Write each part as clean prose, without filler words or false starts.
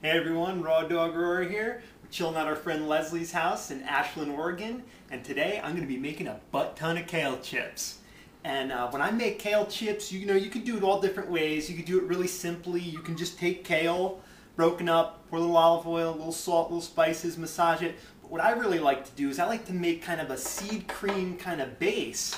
Hey everyone, Rawdawg Rory here. We're chilling at our friend Leslie's house in Ashland, Oregon, and today I'm going to be making a butt ton of kale chips. And when I make kale chips, you know, you can do it all different ways. You can do it really simply. You can just take kale, broken up, pour a little olive oil, a little salt, little spices, massage it. But what I really like to do is I like to make kind of a seed cream kind of base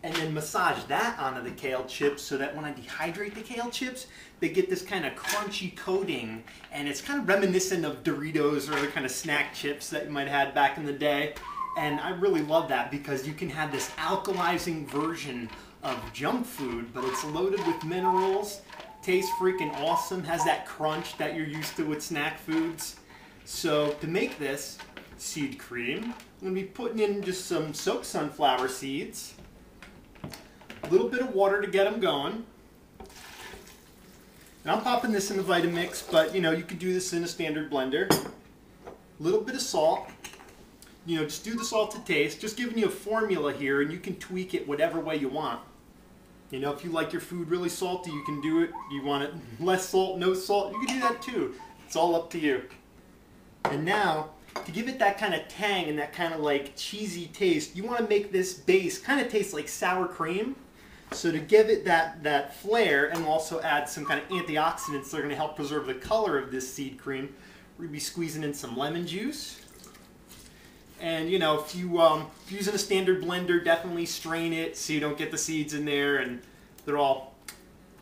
and then massage that onto the kale chips so that when I dehydrate the kale chips, they get this kind of crunchy coating, and it's kind of reminiscent of Doritos or other kind of snack chips that you might have had back in the day. And I really love that because you can have this alkalizing version of junk food, but it's loaded with minerals, tastes freaking awesome, has that crunch that you're used to with snack foods. So to make this seed cream, I'm going to be putting in just some soaked sunflower seeds, a little bit of water to get them going. And I'm popping this in a Vitamix, but you know, you could do this in a standard blender. A little bit of salt. You know, just do the salt to taste. Just giving you a formula here, and you can tweak it whatever way you want. You know, if you like your food really salty, you can do it. You want it less salt, no salt, you can do that too. It's all up to you. And now, to give it that kind of tang and that kind of like cheesy taste, you want to make this base kind of taste like sour cream. So to give it that flair and also add some kind of antioxidants that are going to help preserve the color of this seed cream, we're going to be squeezing in some lemon juice. And you know, if you're using a standard blender, definitely strain it so you don't get the seeds in there and they're all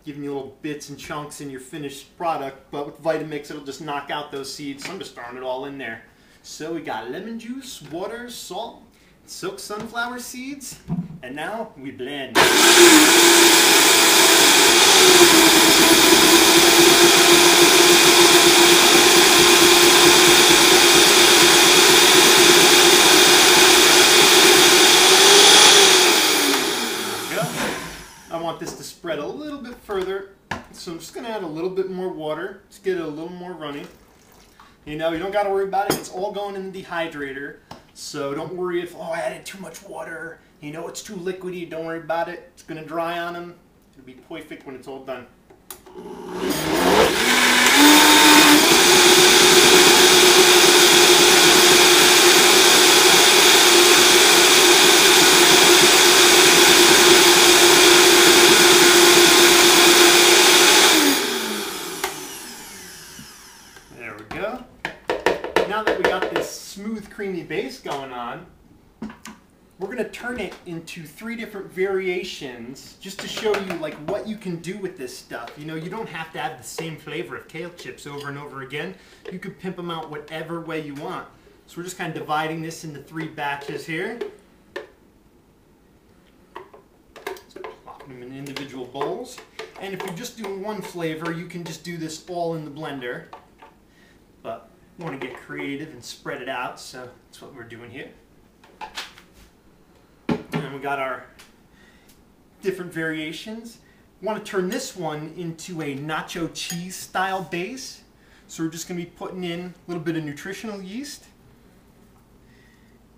giving you little bits and chunks in your finished product. But with Vitamix, it'll just knock out those seeds. So I'm just throwing it all in there. So we got lemon juice, water, salt, soaked sunflower seeds, and now we blend. I want this to spread a little bit further, so I'm just going to add a little bit more water, just get it a little more runny. You know, you don't got to worry about it, it's all going in the dehydrator, so don't worry if, oh, I added too much water, you know, it's too liquidy, don't worry about it, it's going to dry on them, it'll be perfect when it's all done. There we go. Now that we got this smooth, creamy base going on, we're going to turn it into 3 different variations just to show you like what you can do with this stuff. You know, you don't have to have the same flavor of kale chips over and over again. You could pimp them out whatever way you want. So we're just kind of dividing this into 3 batches here. Just plopping them in individual bowls. And if you're just doing one flavor, you can just do this all in the blender. But we want to get creative and spread it out, so that's what we're doing here. And we got our different variations. We want to turn this one into a nacho cheese style base. So we're just going to be putting in a little bit of nutritional yeast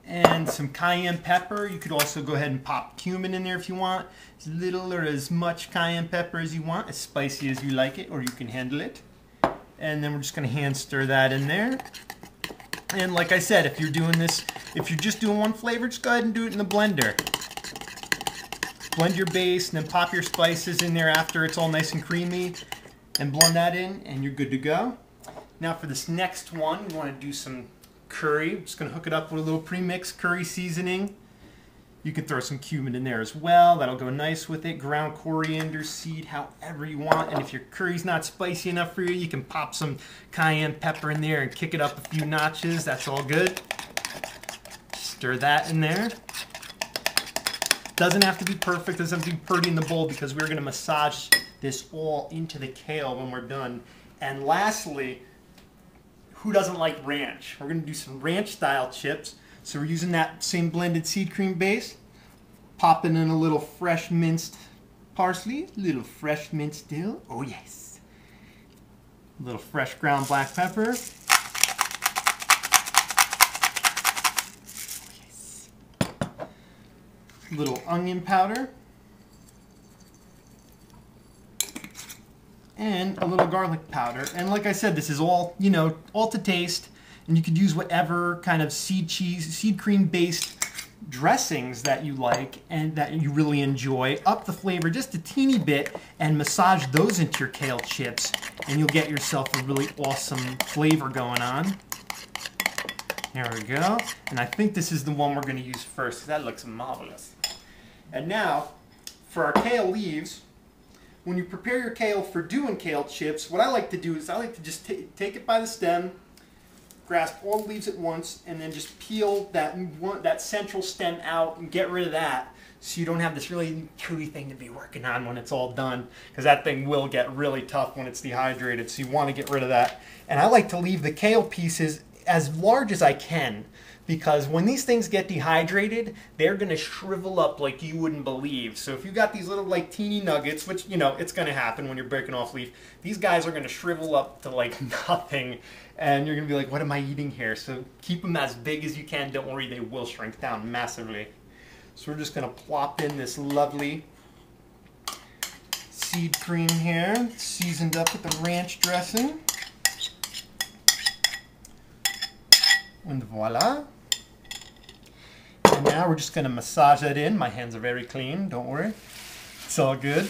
and some cayenne pepper. You could also go ahead and pop cumin in there if you want. As little or as much cayenne pepper as you want, as spicy as you like it or you can handle it. And then we're just going to hand stir that in there. And like I said, if you're doing this, if you're just doing one flavor, just go ahead and do it in the blender. Blend your base and then pop your spices in there after it's all nice and creamy and blend that in and you're good to go. Now for this next one, we want to do some curry. I'm just going to hook it up with a little pre-mixed curry seasoning. You can throw some cumin in there as well. That'll go nice with it. Ground coriander seed, however you want. And if your curry's not spicy enough for you, you can pop some cayenne pepper in there and kick it up a few notches. That's all good. Stir that in there. Doesn't have to be perfect. Doesn't have to be pretty in the bowl because we're going to massage this all into the kale when we're done. And lastly, who doesn't like ranch? We're going to do some ranch style chips. So we're using that same blended seed cream base, popping in a little fresh minced parsley, little fresh minced dill, oh yes, a little fresh ground black pepper, oh yes, a little onion powder, and a little garlic powder. And like I said, this is all, you know, all to taste. And you could use whatever kind of seed cream based dressings that you like and that you really enjoy. Up the flavor just a teeny bit and massage those into your kale chips, and you'll get yourself a really awesome flavor going on. There we go. And I think this is the one we're going to use first, because that looks marvelous. And now, for our kale leaves, when you prepare your kale for doing kale chips, what I like to do is I like to just take it by the stem, grasp all the leaves at once, and then just peel that central stem out and get rid of that, so you don't have this really chewy thing to be working on when it's all done, because that thing will get really tough when it's dehydrated, so you want to get rid of that. And I like to leave the kale pieces as large as I can, because when these things get dehydrated, they're going to shrivel up like you wouldn't believe. So if you got these little like teeny nuggets, which, you know, it's going to happen when you're breaking off leaf, these guys are going to shrivel up to like nothing, and you're going to be like, what am I eating here? So keep them as big as you can. Don't worry, they will shrink down massively. So we're just going to plop in this lovely seed cream here, seasoned up with the ranch dressing. And voila. And now we're just going to massage that in. My hands are very clean, don't worry. It's all good.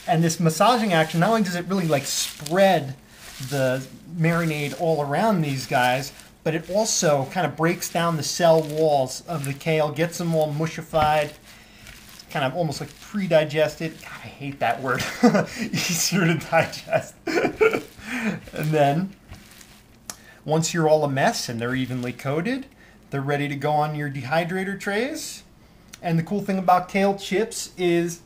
And this massaging action, not only does it really like spread the marinade all around these guys, but it also kind of breaks down the cell walls of the kale, gets them all mushified, kind of almost like pre-digested. God, I hate that word. Easier to digest. And then once you're all a mess and they're evenly coated, they're ready to go on your dehydrator trays. And the cool thing about kale chips is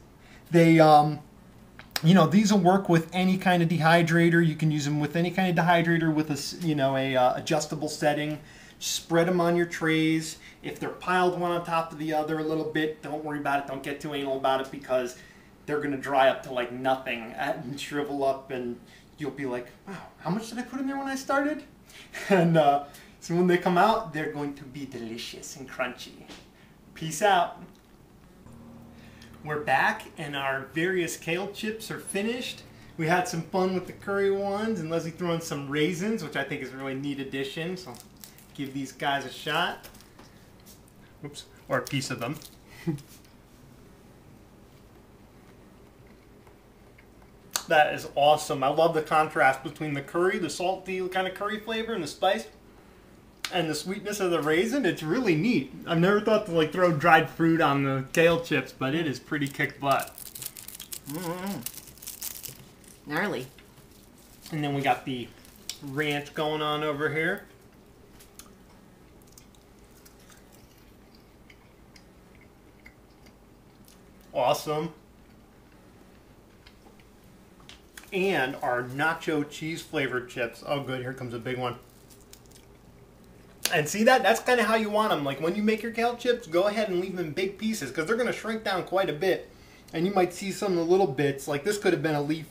they, you know, these will work with any kind of dehydrator. You can use them with any kind of dehydrator with a, you know, adjustable setting. Spread them on your trays. If they're piled one on top of the other a little bit, don't worry about it. Don't get too anal about it, because they're going to dry up to like nothing and shrivel up, and you'll be like, wow, how much did I put in there when I started? And so when they come out, they're going to be delicious and crunchy. Peace out. We're back, and our various kale chips are finished. We had some fun with the curry ones, and Leslie threw in some raisins, which I think is a really neat addition. So give these guys a shot. Oops, or a piece of them. That is awesome. I love the contrast between the curry, the salty kind of curry flavor and the spice, and the sweetness of the raisin. It's really neat. I've never thought to like throw dried fruit on the kale chips, but it is pretty kick butt. Gnarly. And then we got the ranch going on over here. Awesome. And our nacho cheese flavored chips. Oh good, here comes a big one. And see that's kind of how you want them. Like when you make your kale chips, go ahead and leave them in big pieces, because they're going to shrink down quite a bit. And you might see some of the little bits, like this could have been a leaf.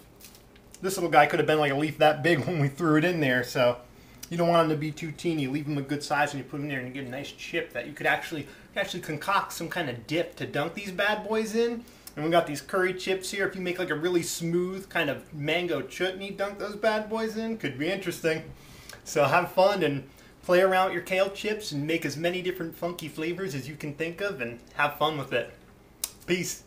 This little guy could have been like a leaf that big when we threw it in there. So you don't want them to be too teeny. Leave them a good size when you put them in there, and you get a nice chip that you could actually concoct some kind of dip to dunk these bad boys in. And we got these curry chips here. If you make like a really smooth kind of mango chutney, dunk those bad boys in, could be interesting. So have fun and play around with your kale chips and make as many different funky flavors as you can think of, and have fun with it. Peace.